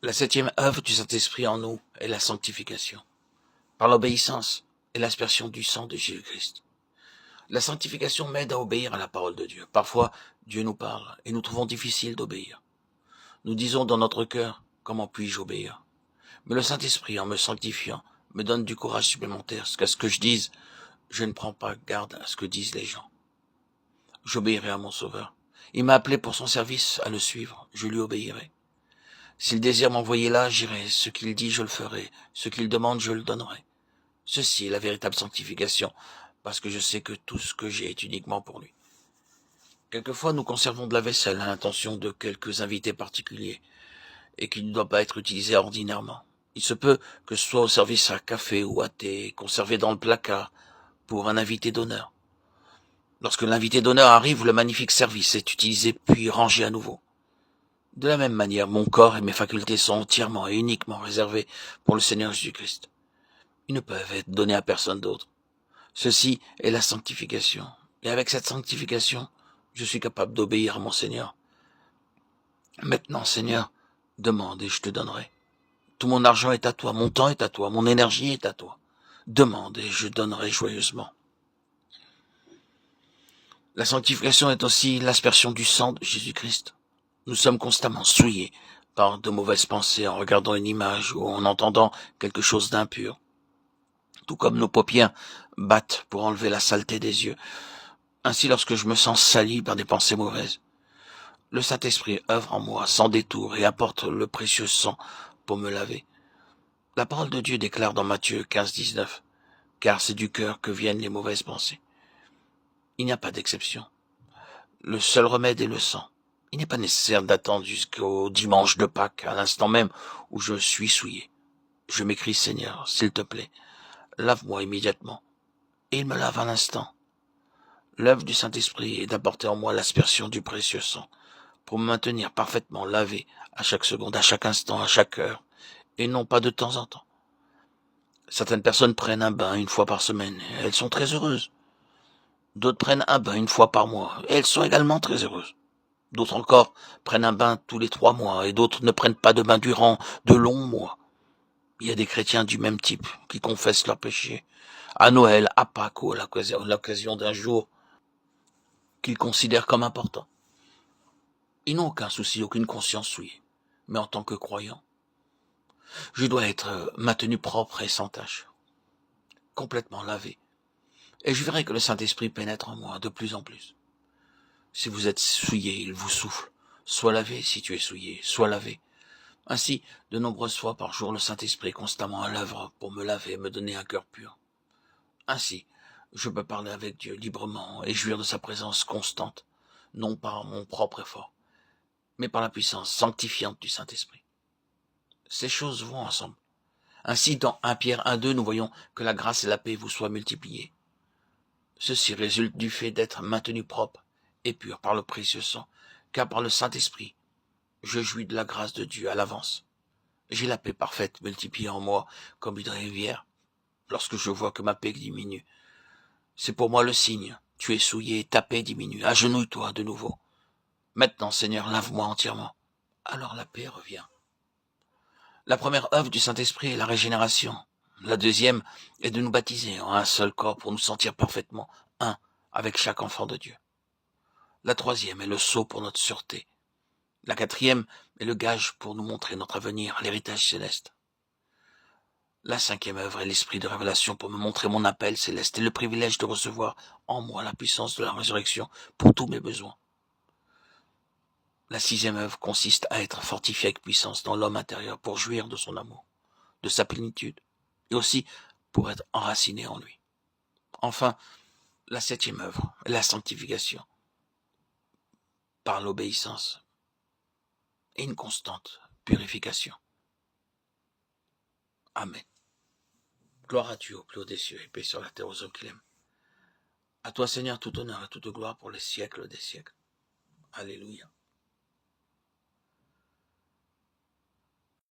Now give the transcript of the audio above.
La septième œuvre du Saint-Esprit en nous est la sanctification, par l'obéissance et l'aspersion du sang de Jésus-Christ. La sanctification m'aide à obéir à la parole de Dieu. Parfois, Dieu nous parle et nous trouvons difficile d'obéir. Nous disons dans notre cœur, comment puis-je obéir? Mais le Saint-Esprit, en me sanctifiant, me donne du courage supplémentaire, qu'à ce que je dise, je ne prends pas garde à ce que disent les gens. J'obéirai à mon Sauveur. Il m'a appelé pour son service à le suivre, je lui obéirai. S'il désire m'envoyer là, j'irai. Ce qu'il dit, je le ferai. Ce qu'il demande, je le donnerai. Ceci est la véritable sanctification, parce que je sais que tout ce que j'ai est uniquement pour lui. Quelquefois, nous conservons de la vaisselle à l'intention de quelques invités particuliers, et qui ne doit pas être utilisée ordinairement. Il se peut que ce soit au service à café ou à thé, conservé dans le placard, pour un invité d'honneur. Lorsque l'invité d'honneur arrive, le magnifique service est utilisé puis rangé à nouveau. De la même manière, mon corps et mes facultés sont entièrement et uniquement réservés pour le Seigneur Jésus-Christ. Ils ne peuvent être donnés à personne d'autre. Ceci est la sanctification. Et avec cette sanctification, je suis capable d'obéir à mon Seigneur. Maintenant, Seigneur, demande et je te donnerai. Tout mon argent est à toi, mon temps est à toi, mon énergie est à toi. Demande et je donnerai joyeusement. La sanctification est aussi l'aspersion du sang de Jésus-Christ. Nous sommes constamment souillés par de mauvaises pensées en regardant une image ou en entendant quelque chose d'impur. Tout comme nos paupières battent pour enlever la saleté des yeux. Ainsi, lorsque je me sens sali par des pensées mauvaises, le Saint-Esprit œuvre en moi sans détour et apporte le précieux sang pour me laver. La parole de Dieu déclare dans Matthieu 15-19, « Car c'est du cœur que viennent les mauvaises pensées. » Il n'y a pas d'exception. Le seul remède est le sang. Il n'est pas nécessaire d'attendre jusqu'au dimanche de Pâques, à l'instant même où je suis souillé. Je m'écris, Seigneur, s'il te plaît, lave-moi immédiatement. Et il me lave à l'instant. L'œuvre du Saint-Esprit est d'apporter en moi l'aspersion du précieux sang, pour me maintenir parfaitement lavé à chaque seconde, à chaque instant, à chaque heure, et non pas de temps en temps. Certaines personnes prennent un bain une fois par semaine, et elles sont très heureuses. D'autres prennent un bain une fois par mois, et elles sont également très heureuses. D'autres encore prennent un bain tous les 3 mois, et d'autres ne prennent pas de bain durant de longs mois. Il y a des chrétiens du même type qui confessent leurs péchés à Noël, à Pâques ou à l'occasion d'un jour qu'ils considèrent comme important. Ils n'ont aucun souci, aucune conscience souillée. Mais en tant que croyant, je dois être maintenu propre et sans tache, complètement lavé. Et je verrai que le Saint-Esprit pénètre en moi de plus en plus. Si vous êtes souillé, il vous souffle. Sois lavé si tu es souillé, sois lavé. Ainsi, de nombreuses fois par jour, le Saint-Esprit est constamment à l'œuvre pour me laver et me donner un cœur pur. Ainsi, je peux parler avec Dieu librement et jouir de sa présence constante, non par mon propre effort, mais par la puissance sanctifiante du Saint-Esprit. Ces choses vont ensemble. Ainsi, dans 1 Pierre 1,2, nous voyons que la grâce et la paix vous soient multipliées. Ceci résulte du fait d'être maintenu propre et pur par le précieux sang, car par le Saint-Esprit, je jouis de la grâce de Dieu à l'avance. J'ai la paix parfaite multipliée en moi comme une rivière. Lorsque je vois que ma paix diminue, c'est pour moi le signe. Tu es souillé, ta paix diminue. Agenouille-toi de nouveau. Maintenant, Seigneur, lave-moi entièrement. Alors la paix revient. La première œuvre du Saint-Esprit est la régénération. La deuxième est de nous baptiser en un seul corps pour nous sentir parfaitement un avec chaque enfant de Dieu. La troisième est le sceau pour notre sûreté. La quatrième est le gage pour nous montrer notre avenir, l'héritage céleste. La cinquième œuvre est l'esprit de révélation pour me montrer mon appel céleste et le privilège de recevoir en moi la puissance de la résurrection pour tous mes besoins. La sixième œuvre consiste à être fortifié avec puissance dans l'homme intérieur pour jouir de son amour, de sa plénitude, et aussi pour être enraciné en lui. Enfin, la septième œuvre est la sanctification, par l'obéissance et une constante purification. Amen. Gloire à Dieu au plus haut des cieux et paix sur la terre aux hommes qu'il aime. À toi, Seigneur, tout honneur et toute gloire pour les siècles des siècles. Alléluia.